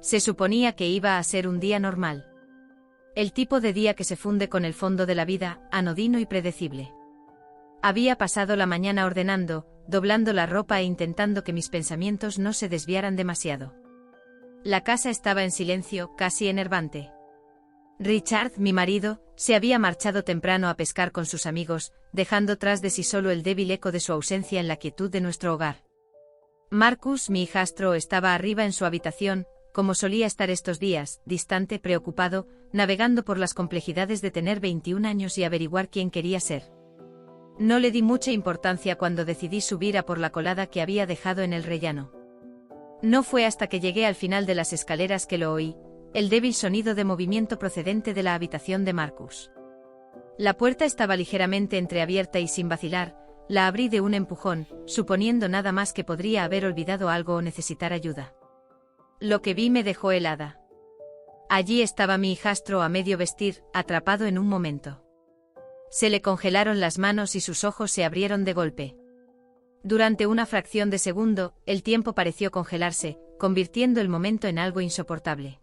Se suponía que iba a ser un día normal. El tipo de día que se funde con el fondo de la vida, anodino y predecible. Había pasado la mañana ordenando, doblando la ropa e intentando que mis pensamientos no se desviaran demasiado. La casa estaba en silencio, casi enervante. Richard, mi marido, se había marchado temprano a pescar con sus amigos, dejando tras de sí solo el débil eco de su ausencia en la quietud de nuestro hogar. Marcus, mi hijastro, estaba arriba en su habitación, como solía estar estos días, distante, preocupado, navegando por las complejidades de tener 21 años y averiguar quién quería ser. No le di mucha importancia cuando decidí subir a por la colada que había dejado en el rellano. No fue hasta que llegué al final de las escaleras que lo oí, el débil sonido de movimiento procedente de la habitación de Marcus. La puerta estaba ligeramente entreabierta y sin vacilar, la abrí de un empujón, suponiendo nada más que podría haber olvidado algo o necesitar ayuda. Lo que vi me dejó helada. Allí estaba mi hijastro a medio vestir, atrapado en un momento. Se le congelaron las manos y sus ojos se abrieron de golpe. Durante una fracción de segundo, el tiempo pareció congelarse, convirtiendo el momento en algo insoportable.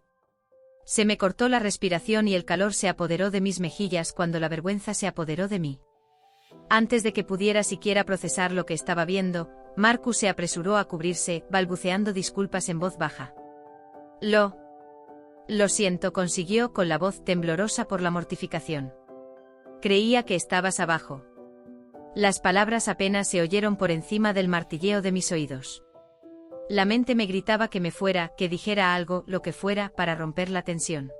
Se me cortó la respiración y el calor se apoderó de mis mejillas cuando la vergüenza se apoderó de mí. Antes de que pudiera siquiera procesar lo que estaba viendo, Marcus se apresuró a cubrirse, balbuceando disculpas en voz baja. Lo siento, consiguió con la voz temblorosa por la mortificación. Creía que estabas abajo. Las palabras apenas se oyeron por encima del martilleo de mis oídos. La mente me gritaba que me fuera, que dijera algo, lo que fuera, para romper la tensión.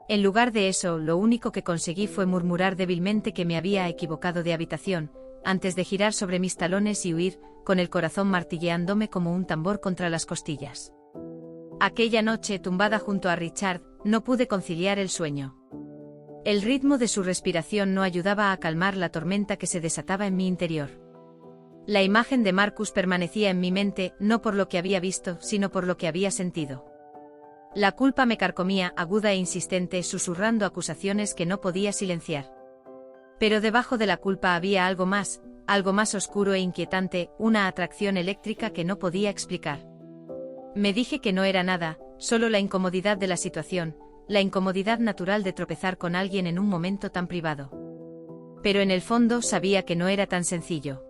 En lugar de eso, lo único que conseguí fue murmurar débilmente que me había equivocado de habitación, antes de girar sobre mis talones y huir, con el corazón martilleándome como un tambor contra las costillas. Aquella noche, tumbada junto a Richard, no pude conciliar el sueño. El ritmo de su respiración no ayudaba a calmar la tormenta que se desataba en mi interior. La imagen de Marcus permanecía en mi mente, no por lo que había visto, sino por lo que había sentido. La culpa me carcomía, aguda e insistente, susurrando acusaciones que no podía silenciar. Pero debajo de la culpa había algo más oscuro e inquietante, una atracción eléctrica que no podía explicar. Me dije que no era nada, solo la incomodidad de la situación, la incomodidad natural de tropezar con alguien en un momento tan privado. Pero en el fondo sabía que no era tan sencillo.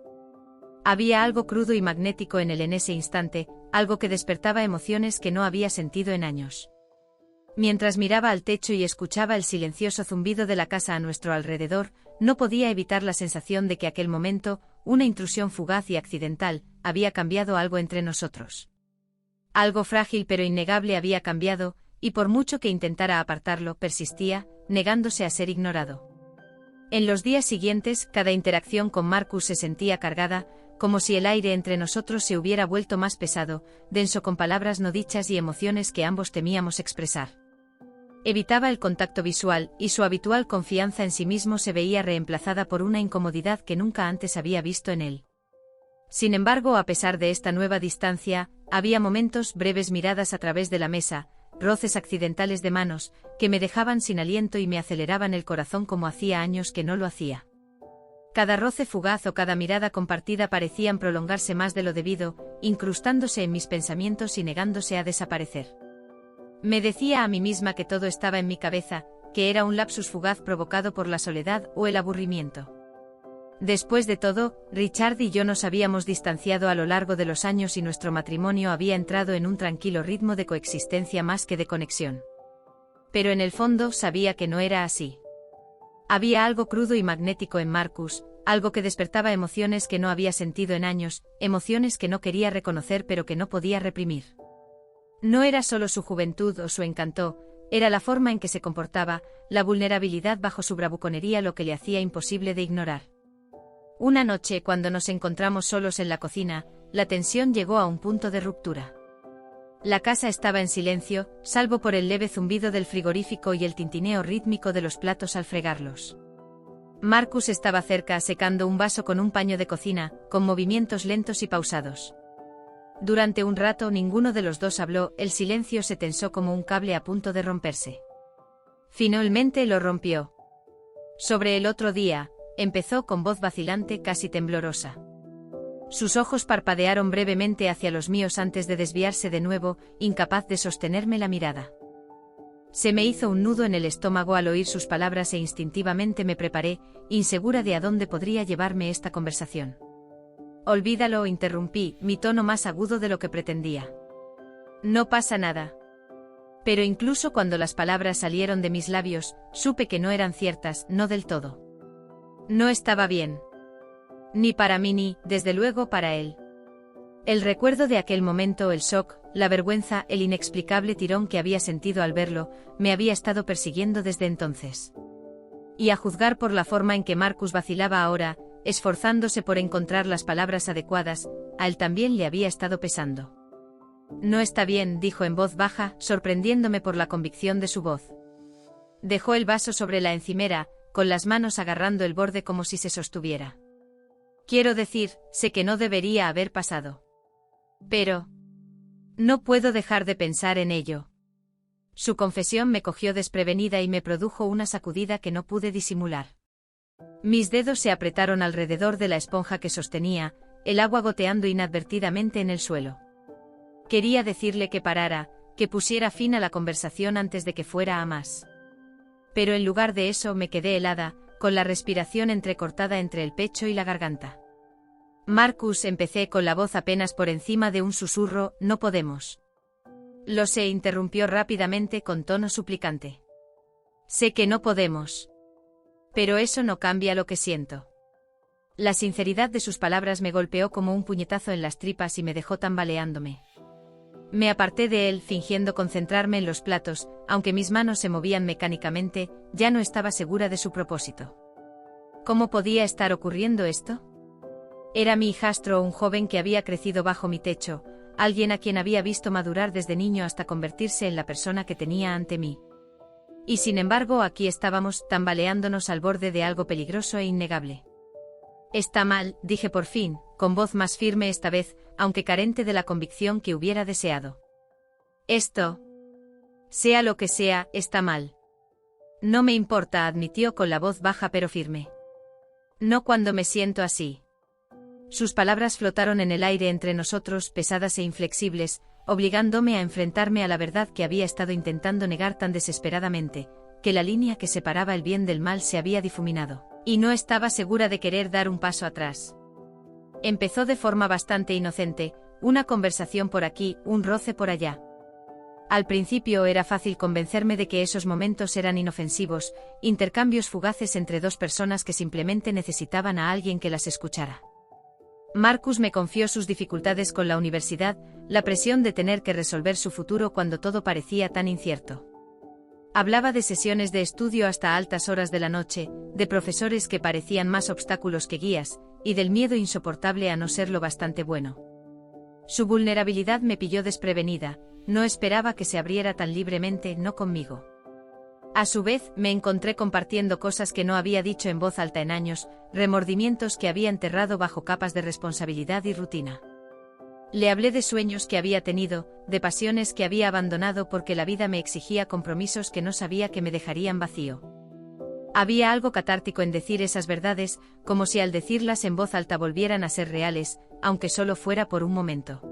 Había algo crudo y magnético en él en ese instante, algo que despertaba emociones que no había sentido en años. Mientras miraba al techo y escuchaba el silencioso zumbido de la casa a nuestro alrededor, no podía evitar la sensación de que aquel momento, una intrusión fugaz y accidental, había cambiado algo entre nosotros. Algo frágil pero innegable había cambiado, y por mucho que intentara apartarlo, persistía, negándose a ser ignorado. En los días siguientes, cada interacción con Marcus se sentía cargada, como si el aire entre nosotros se hubiera vuelto más pesado, denso con palabras no dichas y emociones que ambos temíamos expresar. Evitaba el contacto visual, y su habitual confianza en sí mismo se veía reemplazada por una incomodidad que nunca antes había visto en él. Sin embargo, a pesar de esta nueva distancia, había momentos, breves miradas a través de la mesa, roces accidentales de manos, que me dejaban sin aliento y me aceleraban el corazón como hacía años que no lo hacía. Cada roce fugaz o cada mirada compartida parecían prolongarse más de lo debido, incrustándose en mis pensamientos y negándose a desaparecer. Me decía a mí misma que todo estaba en mi cabeza, que era un lapsus fugaz provocado por la soledad o el aburrimiento. Después de todo, Richard y yo nos habíamos distanciado a lo largo de los años y nuestro matrimonio había entrado en un tranquilo ritmo de coexistencia más que de conexión. Pero en el fondo sabía que no era así. Había algo crudo y magnético en Marcus, algo que despertaba emociones que no había sentido en años, emociones que no quería reconocer pero que no podía reprimir. No era solo su juventud o su encanto, era la forma en que se comportaba, la vulnerabilidad bajo su bravuconería lo que le hacía imposible de ignorar. Una noche, cuando nos encontramos solos en la cocina, la tensión llegó a un punto de ruptura. La casa estaba en silencio, salvo por el leve zumbido del frigorífico y el tintineo rítmico de los platos al fregarlos. Marcus estaba cerca secando un vaso con un paño de cocina, con movimientos lentos y pausados. Durante un rato ninguno de los dos habló, el silencio se tensó como un cable a punto de romperse. Finalmente lo rompió. Sobre el otro día, empezó con voz vacilante, casi temblorosa. Sus ojos parpadearon brevemente hacia los míos antes de desviarse de nuevo, incapaz de sostenerme la mirada. Se me hizo un nudo en el estómago al oír sus palabras e instintivamente me preparé, insegura de a dónde podría llevarme esta conversación. Olvídalo, interrumpí, mi tono más agudo de lo que pretendía. No pasa nada. Pero incluso cuando las palabras salieron de mis labios, supe que no eran ciertas, no del todo. No estaba bien. Ni para mí ni, desde luego, para él. El recuerdo de aquel momento, el shock, la vergüenza, el inexplicable tirón que había sentido al verlo, me había estado persiguiendo desde entonces. Y a juzgar por la forma en que Marcus vacilaba ahora, esforzándose por encontrar las palabras adecuadas, a él también le había estado pesando. No está bien, dijo en voz baja, sorprendiéndome por la convicción de su voz. Dejó el vaso sobre la encimera, con las manos agarrando el borde como si se sostuviera. Quiero decir, sé que no debería haber pasado. Pero no puedo dejar de pensar en ello. Su confesión me cogió desprevenida y me produjo una sacudida que no pude disimular. Mis dedos se apretaron alrededor de la esponja que sostenía, el agua goteando inadvertidamente en el suelo. Quería decirle que parara, que pusiera fin a la conversación antes de que fuera a más. Pero en lugar de eso me quedé helada, con la respiración entrecortada entre el pecho y la garganta. Marcus, empecé con la voz apenas por encima de un susurro, no podemos. Lo sé, interrumpió rápidamente con tono suplicante. Sé que no podemos. Pero eso no cambia lo que siento. La sinceridad de sus palabras me golpeó como un puñetazo en las tripas y me dejó tambaleándome. Me aparté de él, fingiendo concentrarme en los platos, aunque mis manos se movían mecánicamente, ya no estaba segura de su propósito. ¿Cómo podía estar ocurriendo esto? Era mi hijastro, un joven que había crecido bajo mi techo, alguien a quien había visto madurar desde niño hasta convertirse en la persona que tenía ante mí. Y sin embargo aquí estábamos, tambaleándonos al borde de algo peligroso e innegable. Está mal, dije por fin, con voz más firme esta vez, aunque carente de la convicción que hubiera deseado. Esto, sea lo que sea, está mal. No me importa, admitió con la voz baja pero firme. No cuando me siento así. Sus palabras flotaron en el aire entre nosotros, pesadas e inflexibles, obligándome a enfrentarme a la verdad que había estado intentando negar tan desesperadamente, que la línea que separaba el bien del mal se había difuminado, y no estaba segura de querer dar un paso atrás. Empezó de forma bastante inocente, una conversación por aquí, un roce por allá. Al principio era fácil convencerme de que esos momentos eran inofensivos, intercambios fugaces entre dos personas que simplemente necesitaban a alguien que las escuchara. Marcus me confió sus dificultades con la universidad, la presión de tener que resolver su futuro cuando todo parecía tan incierto. Hablaba de sesiones de estudio hasta altas horas de la noche, de profesores que parecían más obstáculos que guías, y del miedo insoportable a no ser lo bastante bueno. Su vulnerabilidad me pilló desprevenida, no esperaba que se abriera tan libremente, no conmigo. A su vez, me encontré compartiendo cosas que no había dicho en voz alta en años, remordimientos que había enterrado bajo capas de responsabilidad y rutina. Le hablé de sueños que había tenido, de pasiones que había abandonado porque la vida me exigía compromisos que no sabía que me dejarían vacío. Había algo catártico en decir esas verdades, como si al decirlas en voz alta volvieran a ser reales, aunque solo fuera por un momento.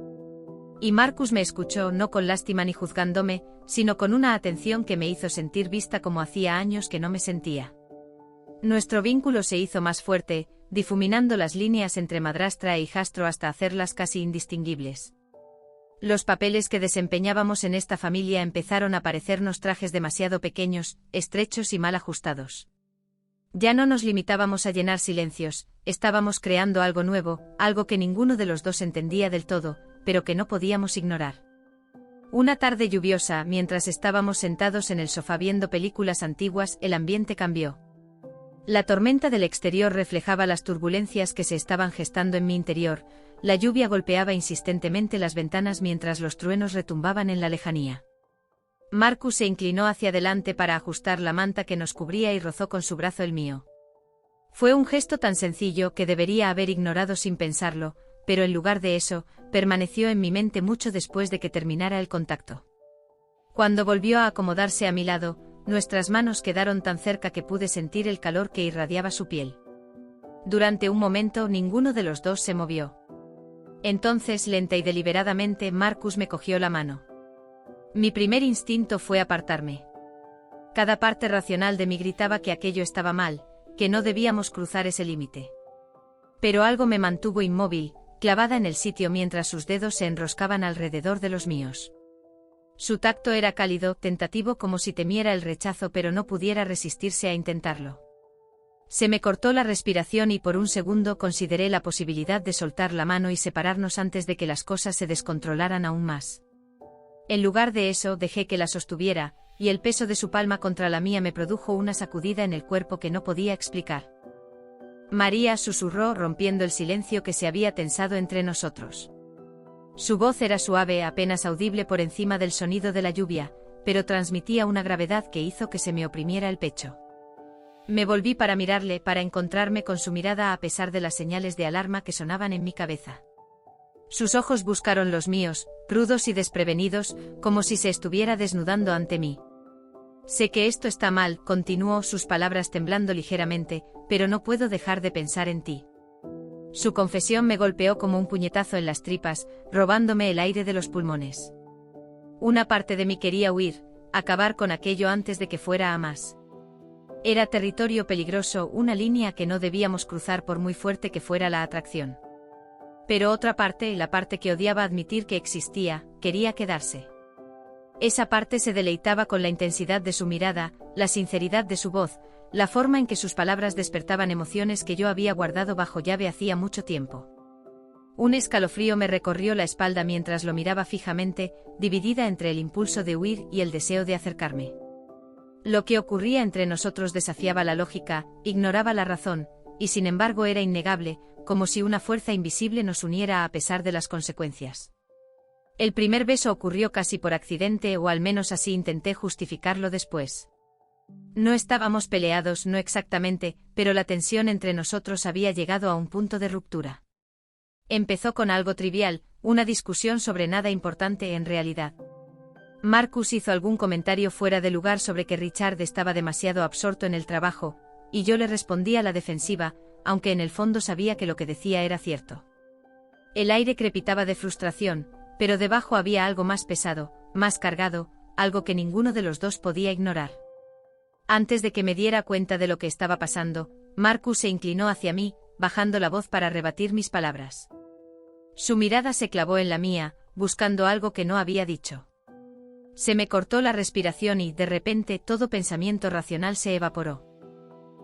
Y Marcus me escuchó no con lástima ni juzgándome, sino con una atención que me hizo sentir vista como hacía años que no me sentía. Nuestro vínculo se hizo más fuerte, difuminando las líneas entre madrastra e hijastro hasta hacerlas casi indistinguibles. Los papeles que desempeñábamos en esta familia empezaron a parecernos trajes demasiado pequeños, estrechos y mal ajustados. Ya no nos limitábamos a llenar silencios, estábamos creando algo nuevo, algo que ninguno de los dos entendía del todo, pero que no podíamos ignorar. Una tarde lluviosa, mientras estábamos sentados en el sofá viendo películas antiguas, el ambiente cambió. La tormenta del exterior reflejaba las turbulencias que se estaban gestando en mi interior, la lluvia golpeaba insistentemente las ventanas mientras los truenos retumbaban en la lejanía. Marcus se inclinó hacia adelante para ajustar la manta que nos cubría y rozó con su brazo el mío. Fue un gesto tan sencillo que debería haber ignorado sin pensarlo, pero en lugar de eso, permaneció en mi mente mucho después de que terminara el contacto. Cuando volvió a acomodarse a mi lado, nuestras manos quedaron tan cerca que pude sentir el calor que irradiaba su piel. Durante un momento ninguno de los dos se movió. Entonces, lenta y deliberadamente, Marcus me cogió la mano. Mi primer instinto fue apartarme. Cada parte racional de mí gritaba que aquello estaba mal, que no debíamos cruzar ese límite. Pero algo me mantuvo inmóvil, clavada en el sitio mientras sus dedos se enroscaban alrededor de los míos. Su tacto era cálido, tentativo, como si temiera el rechazo pero no pudiera resistirse a intentarlo. Se me cortó la respiración y por un segundo consideré la posibilidad de soltar la mano y separarnos antes de que las cosas se descontrolaran aún más. En lugar de eso, dejé que la sostuviera, y el peso de su palma contra la mía me produjo una sacudida en el cuerpo que no podía explicar. María, susurró, rompiendo el silencio que se había tensado entre nosotros. Su voz era suave, apenas audible por encima del sonido de la lluvia, pero transmitía una gravedad que hizo que se me oprimiera el pecho. Me volví para mirarle, para encontrarme con su mirada a pesar de las señales de alarma que sonaban en mi cabeza. Sus ojos buscaron los míos, crudos y desprevenidos, como si se estuviera desnudando ante mí. Sé que esto está mal, continuó, sus palabras temblando ligeramente, pero no puedo dejar de pensar en ti. Su confesión me golpeó como un puñetazo en las tripas, robándome el aire de los pulmones. Una parte de mí quería huir, acabar con aquello antes de que fuera a más. Era territorio peligroso, una línea que no debíamos cruzar por muy fuerte que fuera la atracción. Pero otra parte, la parte que odiaba admitir que existía, quería quedarse. Esa parte se deleitaba con la intensidad de su mirada, la sinceridad de su voz, la forma en que sus palabras despertaban emociones que yo había guardado bajo llave hacía mucho tiempo. Un escalofrío me recorrió la espalda mientras lo miraba fijamente, dividida entre el impulso de huir y el deseo de acercarme. Lo que ocurría entre nosotros desafiaba la lógica, ignoraba la razón, y sin embargo era innegable, como si una fuerza invisible nos uniera a pesar de las consecuencias. El primer beso ocurrió casi por accidente, o al menos así intenté justificarlo después. No estábamos peleados, no exactamente, pero la tensión entre nosotros había llegado a un punto de ruptura. Empezó con algo trivial, una discusión sobre nada importante en realidad. Marcus hizo algún comentario fuera de lugar sobre que Richard estaba demasiado absorto en el trabajo, y yo le respondí a la defensiva, aunque en el fondo sabía que lo que decía era cierto. El aire crepitaba de frustración, pero debajo había algo más pesado, más cargado, algo que ninguno de los dos podía ignorar. Antes de que me diera cuenta de lo que estaba pasando, Marcus se inclinó hacia mí, bajando la voz para rebatir mis palabras. Su mirada se clavó en la mía, buscando algo que no había dicho. Se me cortó la respiración y, de repente, todo pensamiento racional se evaporó.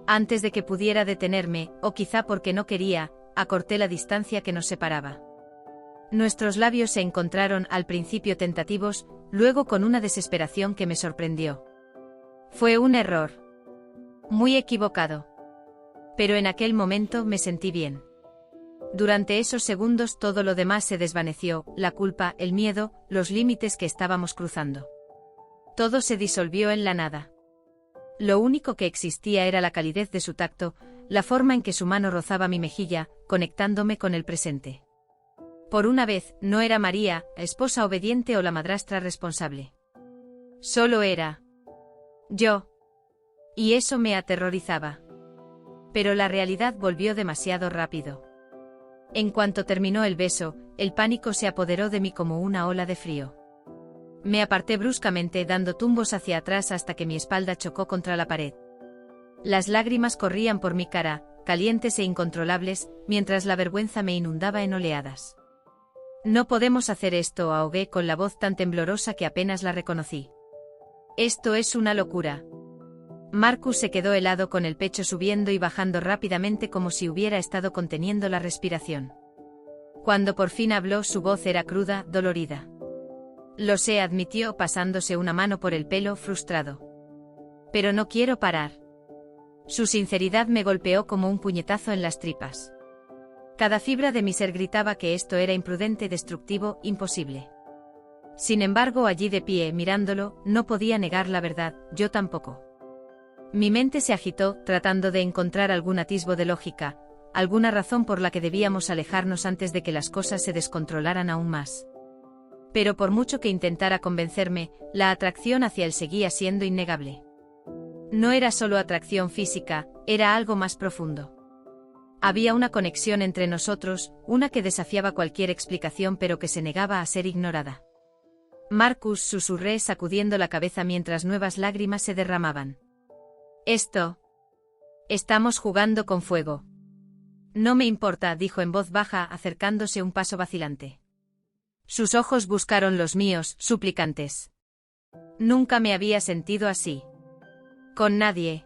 Antes de que pudiera detenerme, o quizá porque no quería, acorté la distancia que nos separaba. Nuestros labios se encontraron, al principio tentativos, luego con una desesperación que me sorprendió. Fue un error. Muy equivocado. Pero en aquel momento me sentí bien. Durante esos segundos todo lo demás se desvaneció, la culpa, el miedo, los límites que estábamos cruzando. Todo se disolvió en la nada. Lo único que existía era la calidez de su tacto, la forma en que su mano rozaba mi mejilla, conectándome con el presente. Por una vez, no era María, esposa obediente o la madrastra responsable. Solo era yo. Y eso me aterrorizaba. Pero la realidad volvió demasiado rápido. En cuanto terminó el beso, el pánico se apoderó de mí como una ola de frío. Me aparté bruscamente dando tumbos hacia atrás hasta que mi espalda chocó contra la pared. Las lágrimas corrían por mi cara, calientes e incontrolables, mientras la vergüenza me inundaba en oleadas. No podemos hacer esto, ahogué con la voz tan temblorosa que apenas la reconocí. Esto es una locura. Marcus se quedó helado con el pecho subiendo y bajando rápidamente como si hubiera estado conteniendo la respiración. Cuando por fin habló, su voz era cruda, dolorida. Lo sé, admitió, pasándose una mano por el pelo, frustrado. Pero no quiero parar. Su sinceridad me golpeó como un puñetazo en las tripas. Cada fibra de mi ser gritaba que esto era imprudente, destructivo, imposible. Sin embargo, allí de pie, mirándolo, no podía negar la verdad, yo tampoco. Mi mente se agitó, tratando de encontrar algún atisbo de lógica, alguna razón por la que debíamos alejarnos antes de que las cosas se descontrolaran aún más. Pero por mucho que intentara convencerme, la atracción hacia él seguía siendo innegable. No era solo atracción física, era algo más profundo. Había una conexión entre nosotros, una que desafiaba cualquier explicación pero que se negaba a ser ignorada. Marcus, susurré sacudiendo la cabeza mientras nuevas lágrimas se derramaban. Estamos jugando con fuego. No me importa, dijo en voz baja, acercándose un paso vacilante. Sus ojos buscaron los míos, suplicantes. Nunca me había sentido así. Con nadie.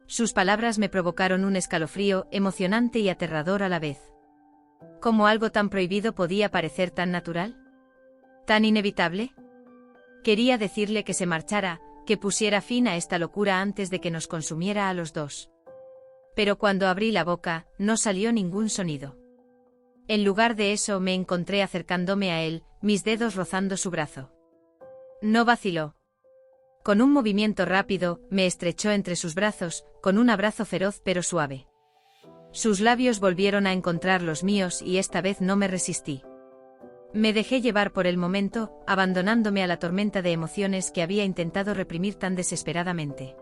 Sus palabras me provocaron un escalofrío, emocionante y aterrador a la vez. ¿Cómo algo tan prohibido podía parecer tan natural? ¿Tan inevitable? Quería decirle que se marchara, que pusiera fin a esta locura antes de que nos consumiera a los dos. Pero cuando abrí la boca, no salió ningún sonido. En lugar de eso me encontré acercándome a él, mis dedos rozando su brazo. No vaciló. Con un movimiento rápido, me estrechó entre sus brazos, con un abrazo feroz pero suave. Sus labios volvieron a encontrar los míos y esta vez no me resistí. Me dejé llevar por el momento, abandonándome a la tormenta de emociones que había intentado reprimir tan desesperadamente.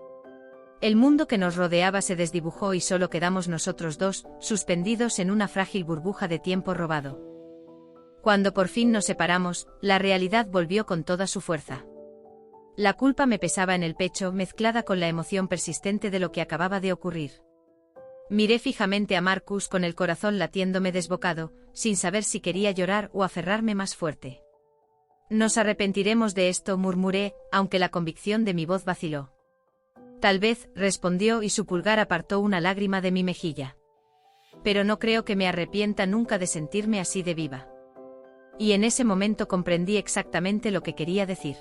El mundo que nos rodeaba se desdibujó y solo quedamos nosotros dos, suspendidos en una frágil burbuja de tiempo robado. Cuando por fin nos separamos, la realidad volvió con toda su fuerza. La culpa me pesaba en el pecho, mezclada con la emoción persistente de lo que acababa de ocurrir. Miré fijamente a Marcus con el corazón latiéndome desbocado, sin saber si quería llorar o aferrarme más fuerte. Nos arrepentiremos de esto, murmuré, aunque la convicción de mi voz vaciló. Tal vez, respondió y su pulgar apartó una lágrima de mi mejilla. Pero no creo que me arrepienta nunca de sentirme así de viva. Y en ese momento comprendí exactamente lo que quería decir.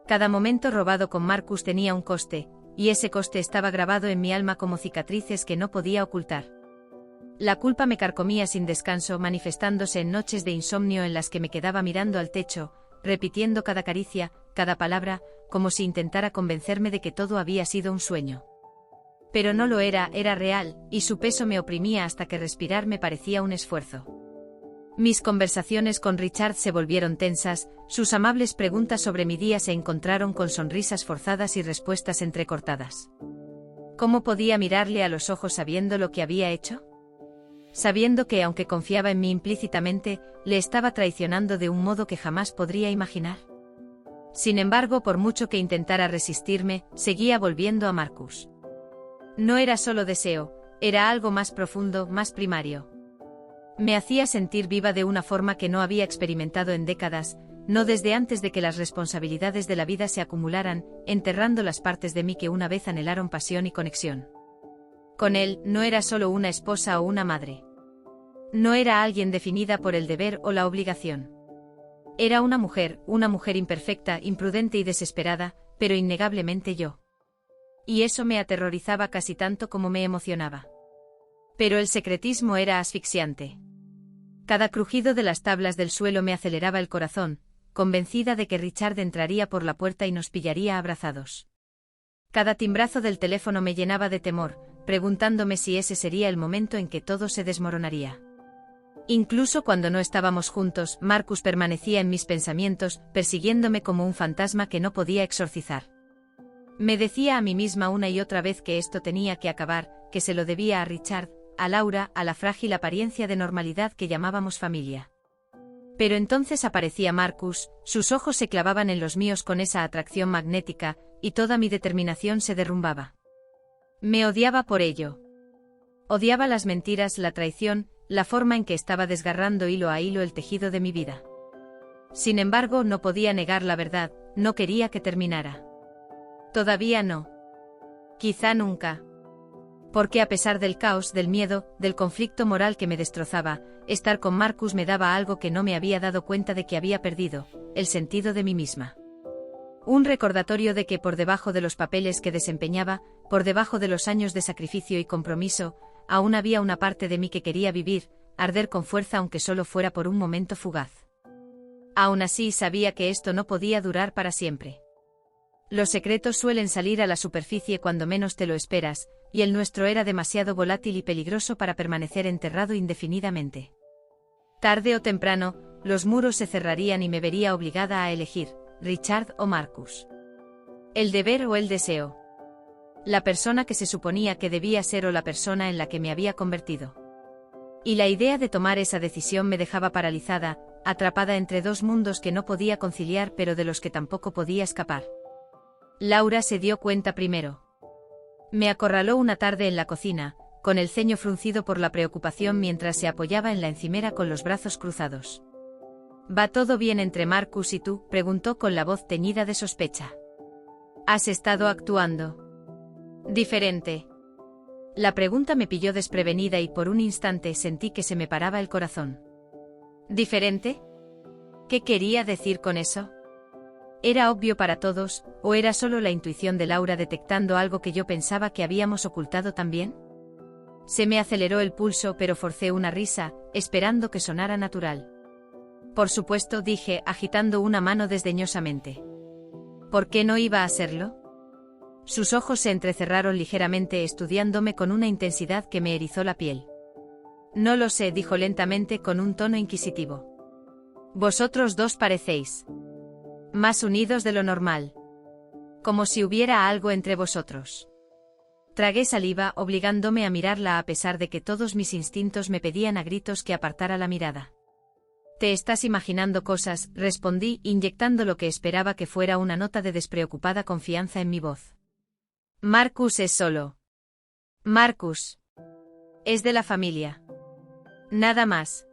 Cada momento robado con Marcus tenía un coste, y ese coste estaba grabado en mi alma como cicatrices que no podía ocultar. La culpa me carcomía sin descanso, manifestándose en noches de insomnio en las que me quedaba mirando al techo, repitiendo cada caricia, cada palabra, como si intentara convencerme de que todo había sido un sueño. Pero no lo era, era real, y su peso me oprimía hasta que respirar me parecía un esfuerzo. Mis conversaciones con Richard se volvieron tensas, sus amables preguntas sobre mi día se encontraron con sonrisas forzadas y respuestas entrecortadas. ¿Cómo podía mirarle a los ojos sabiendo lo que había hecho? Sabiendo que, aunque confiaba en mí implícitamente, le estaba traicionando de un modo que jamás podría imaginar. Sin embargo, por mucho que intentara resistirme, seguía volviendo a Marcus. No era solo deseo, era algo más profundo, más primario. Me hacía sentir viva de una forma que no había experimentado en décadas, no desde antes de que las responsabilidades de la vida se acumularan, enterrando las partes de mí que una vez anhelaron pasión y conexión. Con él, no era solo una esposa o una madre. No era alguien definida por el deber o la obligación. Era una mujer imperfecta, imprudente y desesperada, pero innegablemente yo. Y eso me aterrorizaba casi tanto como me emocionaba. Pero el secretismo era asfixiante. Cada crujido de las tablas del suelo me aceleraba el corazón, convencida de que Richard entraría por la puerta y nos pillaría abrazados. Cada timbrazo del teléfono me llenaba de temor, preguntándome si ese sería el momento en que todo se desmoronaría. Incluso cuando no estábamos juntos, Marcus permanecía en mis pensamientos, persiguiéndome como un fantasma que no podía exorcizar. Me decía a mí misma una y otra vez que esto tenía que acabar, que se lo debía a Richard, a Laura, a la frágil apariencia de normalidad que llamábamos familia. Pero entonces aparecía Marcus, sus ojos se clavaban en los míos con esa atracción magnética, y toda mi determinación se derrumbaba. Me odiaba por ello. Odiaba las mentiras, la traición, la forma en que estaba desgarrando hilo a hilo el tejido de mi vida. Sin embargo, no podía negar la verdad, no quería que terminara. Todavía no. Quizá nunca. Porque a pesar del caos, del miedo, del conflicto moral que me destrozaba, estar con Marcus me daba algo que no me había dado cuenta de que había perdido, el sentido de mí misma. Un recordatorio de que por debajo de los papeles que desempeñaba, por debajo de los años de sacrificio y compromiso, aún había una parte de mí que quería vivir, arder con fuerza aunque solo fuera por un momento fugaz. Aún así sabía que esto no podía durar para siempre. Los secretos suelen salir a la superficie cuando menos te lo esperas, y el nuestro era demasiado volátil y peligroso para permanecer enterrado indefinidamente. Tarde o temprano, los muros se cerrarían y me vería obligada a elegir, Richard o Marcus. El deber o el deseo. La persona que se suponía que debía ser o la persona en la que me había convertido. Y la idea de tomar esa decisión me dejaba paralizada, atrapada entre dos mundos que no podía conciliar pero de los que tampoco podía escapar. Laura se dio cuenta primero. Me acorraló una tarde en la cocina, con el ceño fruncido por la preocupación mientras se apoyaba en la encimera con los brazos cruzados. ¿Va todo bien entre Marcus y tú?, preguntó con la voz teñida de sospecha. ¿Has estado actuando diferente? La pregunta me pilló desprevenida y por un instante sentí que se me paraba el corazón. ¿Diferente? ¿Qué quería decir con eso? ¿Era obvio para todos, o era solo la intuición de Laura detectando algo que yo pensaba que habíamos ocultado también? Se me aceleró el pulso pero forcé una risa, esperando que sonara natural. Por supuesto, dije, agitando una mano desdeñosamente. ¿Por qué no iba a serlo? Sus ojos se entrecerraron ligeramente estudiándome con una intensidad que me erizó la piel. No lo sé, dijo lentamente con un tono inquisitivo. Vosotros dos parecéis más unidos de lo normal. Como si hubiera algo entre vosotros. Tragué saliva, obligándome a mirarla a pesar de que todos mis instintos me pedían a gritos que apartara la mirada. Te estás imaginando cosas, respondí, inyectando lo que esperaba que fuera una nota de despreocupada confianza en mi voz. Marcus es solo. Marcus es de la familia. Nada más.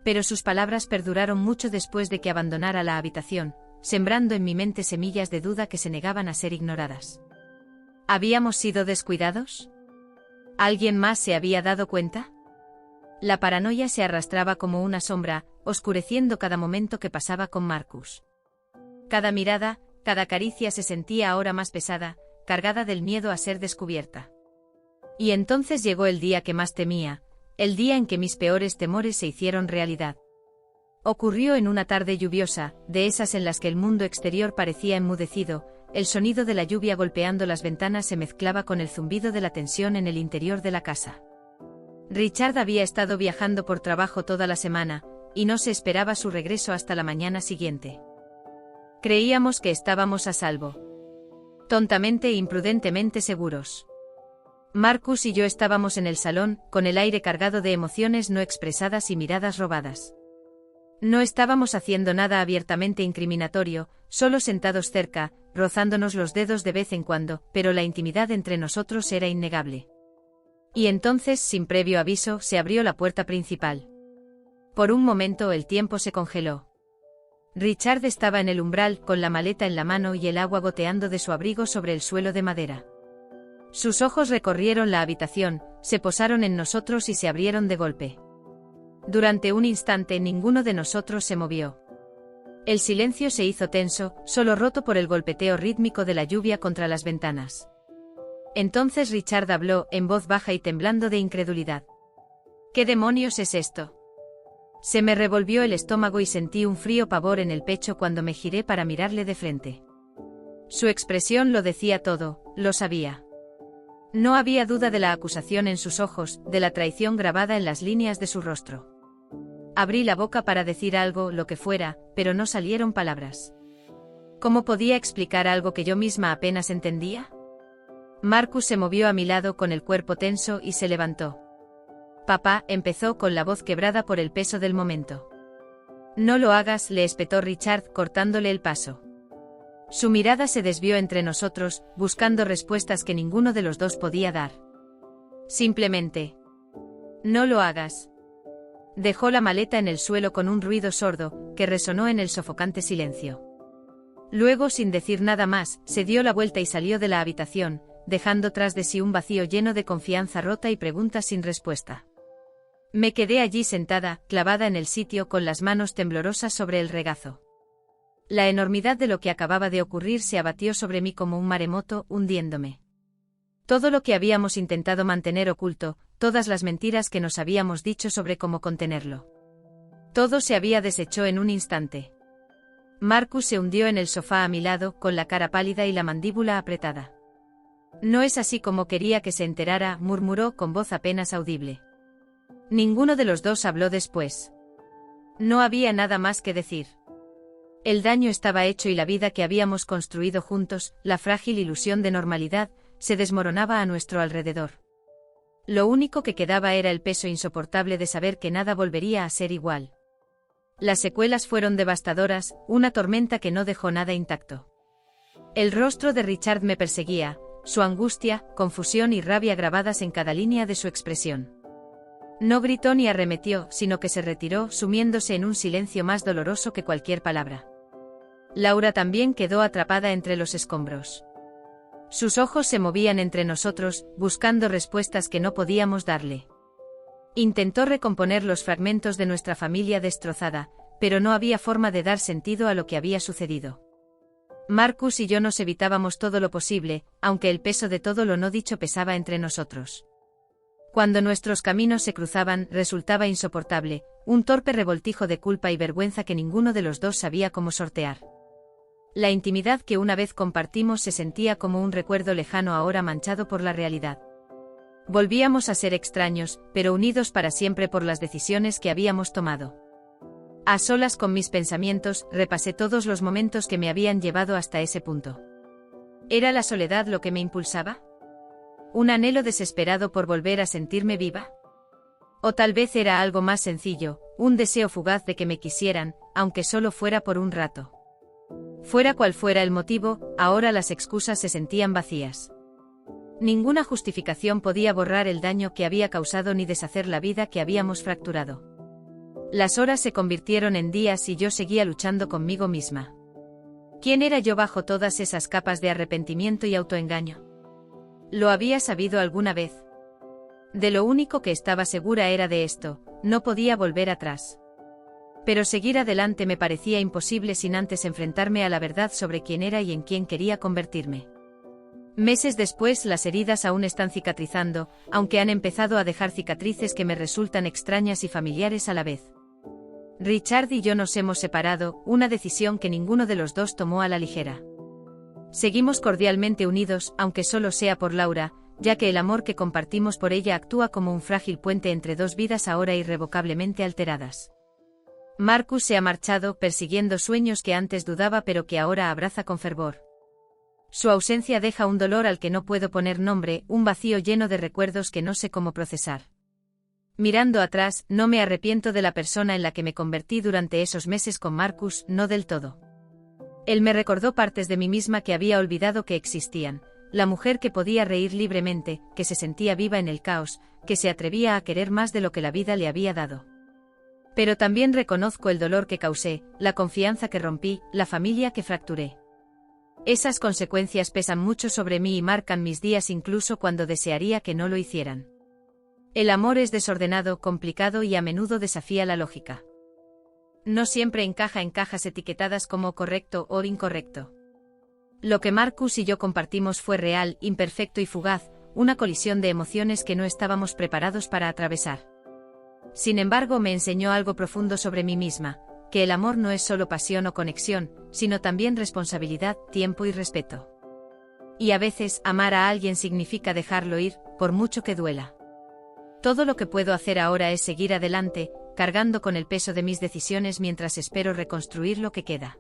Pero sus palabras perduraron mucho después de que abandonara la habitación, sembrando en mi mente semillas de duda que se negaban a ser ignoradas. ¿Habíamos sido descuidados? ¿Alguien más se había dado cuenta? La paranoia se arrastraba como una sombra, oscureciendo cada momento que pasaba con Marcus. Cada mirada, cada caricia se sentía ahora más pesada, cargada del miedo a ser descubierta. Y entonces llegó el día que más temía, el día en que mis peores temores se hicieron realidad. Ocurrió en una tarde lluviosa, de esas en las que el mundo exterior parecía enmudecido, el sonido de la lluvia golpeando las ventanas se mezclaba con el zumbido de la tensión en el interior de la casa. Richard había estado viajando por trabajo toda la semana, y no se esperaba su regreso hasta la mañana siguiente. Creíamos que estábamos a salvo. Tontamente e imprudentemente seguros. Marcus y yo estábamos en el salón, con el aire cargado de emociones no expresadas y miradas robadas. No estábamos haciendo nada abiertamente incriminatorio, solo sentados cerca, rozándonos los dedos de vez en cuando, pero la intimidad entre nosotros era innegable. Y entonces, sin previo aviso, se abrió la puerta principal. Por un momento el tiempo se congeló. Richard estaba en el umbral, con la maleta en la mano y el agua goteando de su abrigo sobre el suelo de madera. Sus ojos recorrieron la habitación, se posaron en nosotros y se abrieron de golpe. Durante un instante ninguno de nosotros se movió. El silencio se hizo tenso, solo roto por el golpeteo rítmico de la lluvia contra las ventanas. Entonces Richard habló, en voz baja y temblando de incredulidad. ¿Qué demonios es esto? Se me revolvió el estómago y sentí un frío pavor en el pecho cuando me giré para mirarle de frente. Su expresión lo decía todo, lo sabía. No había duda de la acusación en sus ojos, de la traición grabada en las líneas de su rostro. Abrí la boca para decir algo, lo que fuera, pero no salieron palabras. ¿Cómo podía explicar algo que yo misma apenas entendía? Marcus se movió a mi lado con el cuerpo tenso y se levantó. Papá, empezó con la voz quebrada por el peso del momento. No lo hagas, le espetó Richard, cortándole el paso. Su mirada se desvió entre nosotros, buscando respuestas que ninguno de los dos podía dar. Simplemente. No lo hagas. Dejó la maleta en el suelo con un ruido sordo, que resonó en el sofocante silencio. Luego, sin decir nada más, se dio la vuelta y salió de la habitación, dejando tras de sí un vacío lleno de confianza rota y preguntas sin respuesta. Me quedé allí sentada, clavada en el sitio con las manos temblorosas sobre el regazo. La enormidad de lo que acababa de ocurrir se abatió sobre mí como un maremoto, hundiéndome. Todo lo que habíamos intentado mantener oculto, todas las mentiras que nos habíamos dicho sobre cómo contenerlo. Todo se había deshecho en un instante. Marcus se hundió en el sofá a mi lado, con la cara pálida y la mandíbula apretada. No es así como quería que se enterara, murmuró con voz apenas audible. Ninguno de los dos habló después. No había nada más que decir. El daño estaba hecho y la vida que habíamos construido juntos, la frágil ilusión de normalidad, se desmoronaba a nuestro alrededor. Lo único que quedaba era el peso insoportable de saber que nada volvería a ser igual. Las secuelas fueron devastadoras, una tormenta que no dejó nada intacto. El rostro de Richard me perseguía, su angustia, confusión y rabia grabadas en cada línea de su expresión. No gritó ni arremetió, sino que se retiró, sumiéndose en un silencio más doloroso que cualquier palabra. Laura también quedó atrapada entre los escombros. Sus ojos se movían entre nosotros, buscando respuestas que no podíamos darle. Intentó recomponer los fragmentos de nuestra familia destrozada, pero no había forma de dar sentido a lo que había sucedido. Marcus y yo nos evitábamos todo lo posible, aunque el peso de todo lo no dicho pesaba entre nosotros. Cuando nuestros caminos se cruzaban, resultaba insoportable, un torpe revoltijo de culpa y vergüenza que ninguno de los dos sabía cómo sortear. La intimidad que una vez compartimos se sentía como un recuerdo lejano ahora manchado por la realidad. Volvíamos a ser extraños, pero unidos para siempre por las decisiones que habíamos tomado. A solas con mis pensamientos, repasé todos los momentos que me habían llevado hasta ese punto. ¿Era la soledad lo que me impulsaba? ¿Un anhelo desesperado por volver a sentirme viva? O tal vez era algo más sencillo, un deseo fugaz de que me quisieran, aunque solo fuera por un rato. Fuera cual fuera el motivo, ahora las excusas se sentían vacías. Ninguna justificación podía borrar el daño que había causado ni deshacer la vida que habíamos fracturado. Las horas se convirtieron en días y yo seguía luchando conmigo misma. ¿Quién era yo bajo todas esas capas de arrepentimiento y autoengaño? ¿Lo había sabido alguna vez? De lo único que estaba segura era de esto, no podía volver atrás. Pero seguir adelante me parecía imposible sin antes enfrentarme a la verdad sobre quién era y en quién quería convertirme. Meses después las heridas aún están cicatrizando, aunque han empezado a dejar cicatrices que me resultan extrañas y familiares a la vez. Richard y yo nos hemos separado, una decisión que ninguno de los dos tomó a la ligera. Seguimos cordialmente unidos, aunque solo sea por Laura, ya que el amor que compartimos por ella actúa como un frágil puente entre dos vidas ahora irrevocablemente alteradas. Marcus se ha marchado, persiguiendo sueños que antes dudaba pero que ahora abraza con fervor. Su ausencia deja un dolor al que no puedo poner nombre, un vacío lleno de recuerdos que no sé cómo procesar. Mirando atrás, no me arrepiento de la persona en la que me convertí durante esos meses con Marcus, no del todo. Él me recordó partes de mí misma que había olvidado que existían, la mujer que podía reír libremente, que se sentía viva en el caos, que se atrevía a querer más de lo que la vida le había dado. Pero también reconozco el dolor que causé, la confianza que rompí, la familia que fracturé. Esas consecuencias pesan mucho sobre mí y marcan mis días incluso cuando desearía que no lo hicieran. El amor es desordenado, complicado y a menudo desafía la lógica. No siempre encaja en cajas etiquetadas como correcto o incorrecto. Lo que Marcus y yo compartimos fue real, imperfecto y fugaz, una colisión de emociones que no estábamos preparados para atravesar. Sin embargo, me enseñó algo profundo sobre mí misma, que el amor no es solo pasión o conexión, sino también responsabilidad, tiempo y respeto. Y a veces, amar a alguien significa dejarlo ir, por mucho que duela. Todo lo que puedo hacer ahora es seguir adelante, cargando con el peso de mis decisiones mientras espero reconstruir lo que queda.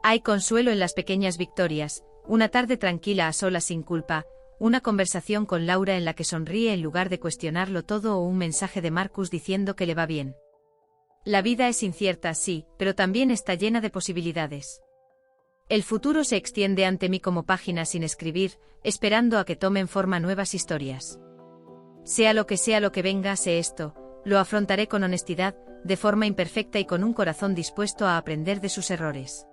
Hay consuelo en las pequeñas victorias, una tarde tranquila a solas sin culpa, una conversación con Laura en la que sonríe en lugar de cuestionarlo todo o un mensaje de Marcus diciendo que le va bien. La vida es incierta, sí, pero también está llena de posibilidades. El futuro se extiende ante mí como páginas sin escribir, esperando a que tomen forma nuevas historias. Sea lo que venga, sé esto, lo afrontaré con honestidad, de forma imperfecta y con un corazón dispuesto a aprender de sus errores.